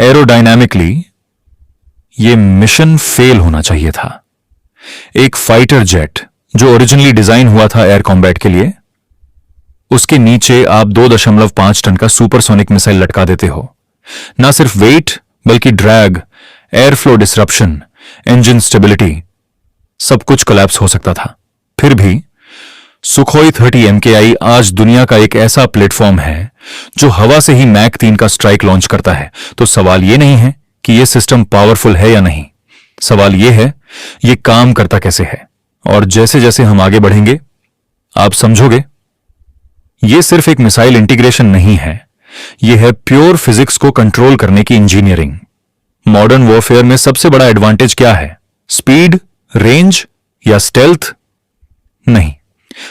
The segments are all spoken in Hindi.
एरोडायनामिकली यह मिशन फेल होना चाहिए था। एक फाइटर जेट जो ओरिजिनली डिजाइन हुआ था एयर कॉम्बैट के लिए, उसके नीचे आप 2.5 टन का सुपरसोनिक मिसाइल लटका देते हो। ना सिर्फ वेट बल्कि drag, air flow disruption, engine stability, सब कुछ कोलैप्स हो सकता था। फिर भी सुखोई 30 MKI आज दुनिया का एक ऐसा प्लेटफॉर्म है जो हवा से ही मैक 3 का स्ट्राइक लॉन्च करता है। तो सवाल यह नहीं है कि यह सिस्टम पावरफुल है या नहीं, सवाल यह है यह काम करता कैसे है। और जैसे जैसे हम आगे बढ़ेंगे आप समझोगे यह सिर्फ एक मिसाइल इंटीग्रेशन नहीं है, यह है प्योर फिजिक्स को कंट्रोल करने की इंजीनियरिंग। मॉडर्न वॉरफेयर में सबसे बड़ा एडवांटेज क्या है? स्पीड, रेंज या स्टेल्थ? नहीं,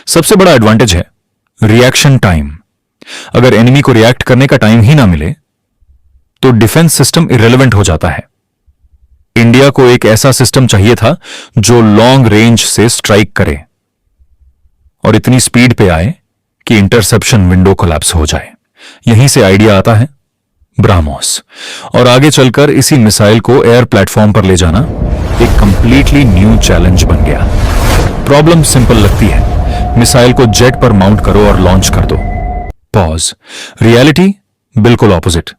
सबसे बड़ा एडवांटेज है रिएक्शन टाइम। अगर एनिमी को रिएक्ट करने का टाइम ही ना मिले तो डिफेंस सिस्टम इरेलेवेंट हो जाता है। इंडिया को एक ऐसा सिस्टम चाहिए था जो लॉन्ग रेंज से स्ट्राइक करे और इतनी स्पीड पे आए कि इंटरसेप्शन विंडो कोलैप्स हो जाए। यहीं से आइडिया आता है ब्राह्मोस, और आगे चलकर इसी मिसाइल को एयर प्लेटफॉर्म पर ले जाना एक कंप्लीटली न्यू चैलेंज बन गया। प्रॉब्लम सिंपल लगती है, मिसाइल को जेट पर माउंट करो और लॉन्च कर दो। पॉज। रियलिटी बिल्कुल ऑपोजिट।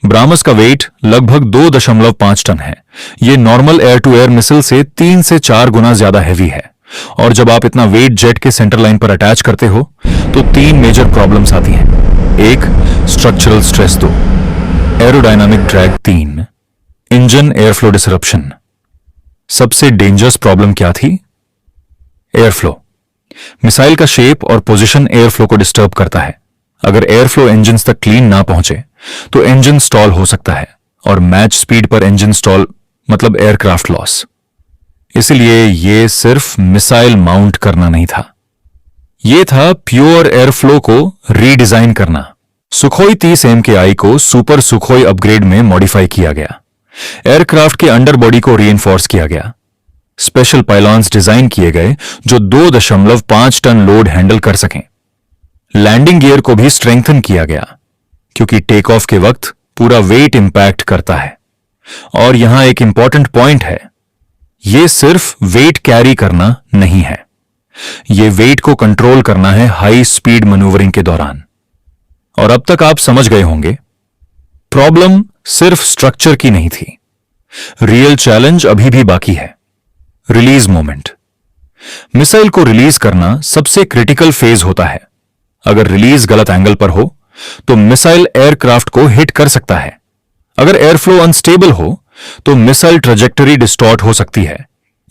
ब्राह्मोस का वेट लगभग 2.5 टन है। यह normal air to air missile से 3 से 4 गुना ज्यादा हैवी है। और जब आप इतना वेट जेट के सेंटर लाइन पर अटैच करते हो तो 3 मेजर प्रॉब्लम्स आती हैं। 1, structural stress. 2, aerodynamic drag. 3, engine airflow disruption. सबसे डेंजरस प्रॉब्लम क्या थी? एयरफ्लो। मिसाइल का शेप और पोजीशन एयरफ्लो को डिस्टर्ब करता है। अगर एयरफ्लो इंजन तक क्लीन ना पहुंचे तो इंजन स्टॉल हो सकता है, और मैच स्पीड पर इंजन स्टॉल मतलब एयरक्राफ्ट लॉस। इसलिए यह सिर्फ मिसाइल माउंट करना नहीं था, यह था प्योर एयरफ्लो को रीडिजाइन करना। सुखोई 30 MKI को सुपर सुखोई अपग्रेड में मॉडिफाई किया गया। एयरक्राफ्ट के अंडरबॉडी को रीइंफोर्स किया गया। स्पेशल पाइलॉन्स डिजाइन किए गए जो 2.5 टन लोड हैंडल कर सकें। लैंडिंग गियर को भी स्ट्रेंथन किया गया क्योंकि टेक ऑफ के वक्त पूरा वेट इंपैक्ट करता है। और यहां एक इंपॉर्टेंट पॉइंट है, यह सिर्फ वेट कैरी करना नहीं है, यह वेट को कंट्रोल करना है हाई स्पीड मैन्यूवरिंग के दौरान। और अब तक आप समझ गए होंगे प्रॉब्लम सिर्फ स्ट्रक्चर की नहीं थी, रियल चैलेंज अभी भी बाकी है। Release moment. मिसाइल को रिलीज करना सबसे क्रिटिकल फेज होता है। अगर रिलीज गलत एंगल पर हो तो मिसाइल एयरक्राफ्ट को हिट कर सकता है। अगर एयरफ्लो अनस्टेबल हो तो मिसाइल ट्रैजेक्टरी डिस्टॉर्ट हो सकती है।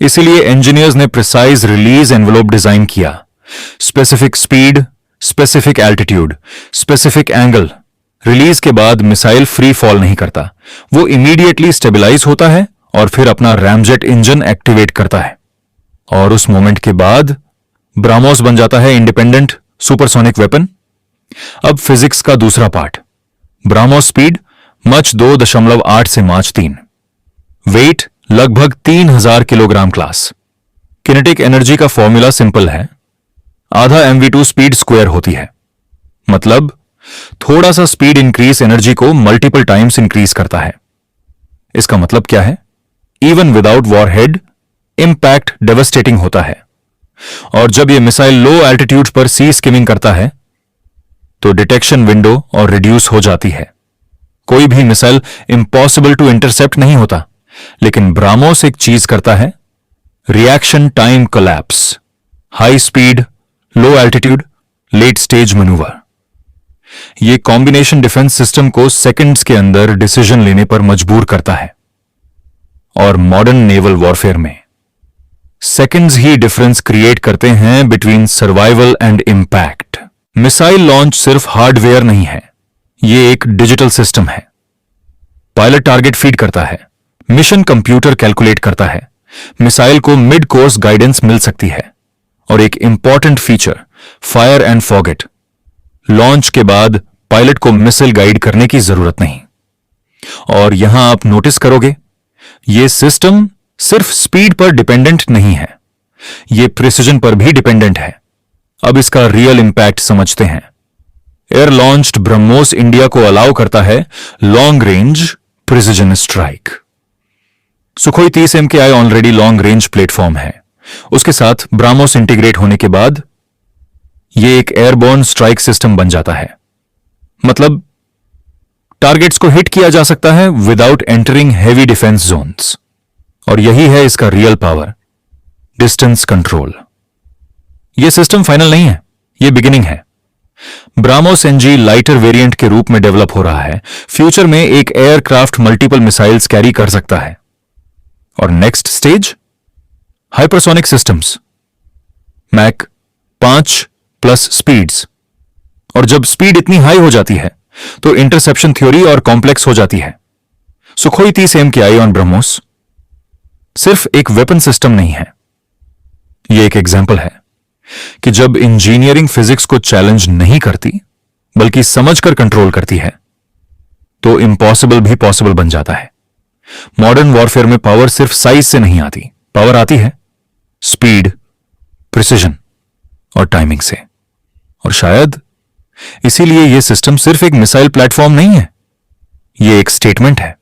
इसीलिए इंजीनियर्स ने प्रिसाइज रिलीज एनवेलोप डिजाइन किया। Specific speed, specific altitude, specific angle. Release के बाद मिसाइल फ्री फॉल नहीं करता, वो इमीडिएटली स्टेबलाइज होता है और फिर अपना रैमजेट इंजन एक्टिवेट करता है। और उस मोमेंट के बाद ब्राह्मोस बन जाता है इंडिपेंडेंट सुपरसोनिक वेपन। अब फिजिक्स का दूसरा पार्ट। ब्राह्मोस स्पीड मच 2.8 से मार्च 3। वेट लगभग 3000 किलोग्राम क्लास। किनेटिक एनर्जी का फॉर्मूला सिंपल है, आधा mv2 स्पीड स्क्वायर होती है। मतलब थोड़ा सा स्पीड इंक्रीज एनर्जी को मल्टीपल टाइम्स इंक्रीज करता है। इसका मतलब क्या है? Even without warhead impact devastating होता है। और जब यह मिसाइल लो एल्टीट्यूड पर सी स्किमिंग करता है तो डिटेक्शन विंडो और रिड्यूस हो जाती है। कोई भी मिसाइल इंपॉसिबल टू इंटरसेप्ट नहीं होता, लेकिन ब्राह्मोस एक चीज करता है, reaction time collapse. High speed, low altitude, late stage manoeuvre. यह कॉम्बिनेशन डिफेंस सिस्टम को सेकंड्स के अंदर डिसीजन लेने पर मजबूर करता है। और मॉडर्न नेवल वॉरफेयर में सेकंड्स ही डिफरेंस क्रिएट करते हैं between survival and impact. Missile launch सिर्फ हार्डवेयर नहीं है, यह एक डिजिटल सिस्टम है। पायलट टारगेट फीड करता है, मिशन कंप्यूटर कैलकुलेट करता है, मिसाइल को मिड कोर्स गाइडेंस मिल सकती है। और एक important feature, fire and forget. Launch के बाद पायलट को मिसाइल गाइड करने की जरूरत नहीं। और यहां आप नोटिस करोगे यह सिस्टम सिर्फ स्पीड पर डिपेंडेंट नहीं है, यह प्रिसिजन पर भी डिपेंडेंट है। अब इसका रियल इंपैक्ट समझते हैं। एयर लॉन्च्ड ब्रह्मोस इंडिया को अलाउ करता है long range, precision strike. Sukhoi 30 MKI already long range platform है। उसके साथ ब्राह्मोस इंटीग्रेट होने के बाद यह एक एयरबोर्न स्ट्राइक सिस्टम बन जाता है। मतलब टारगेट्स को हिट किया जा सकता है without entering heavy defence zones. और यही है इसका रियल पावर, डिस्टेंस कंट्रोल। यह सिस्टम फाइनल नहीं है, यह बिगिनिंग है। ब्राह्मोस एनजी लाइटर वेरिएंट के रूप में डेवलप हो रहा है। फ्यूचर में एक एयरक्राफ्ट मल्टीपल मिसाइल्स कैरी कर सकता है। और next stage hypersonic systems, mach 5+ speeds. और जब स्पीड इतनी हाई हो जाती है तो इंटरसेप्शन थ्योरी और कॉम्प्लेक्स हो जाती है। सुखोई 30 MKI ऑन ब्रह्मोस सिर्फ एक वेपन सिस्टम नहीं है, यह एक एग्जाम्पल है कि जब इंजीनियरिंग फिजिक्स को चैलेंज नहीं करती बल्कि समझकर कंट्रोल करती है तो इम्पॉसिबल भी पॉसिबल बन जाता है। मॉडर्न वॉरफेयर में पावर सिर्फ साइज से नहीं आती, पावर आती है स्पीड, प्रिसिजन और टाइमिंग से। और शायद इसीलिए यह सिस्टम सिर्फ एक मिसाइल प्लेटफॉर्म नहीं है, यह एक स्टेटमेंट है।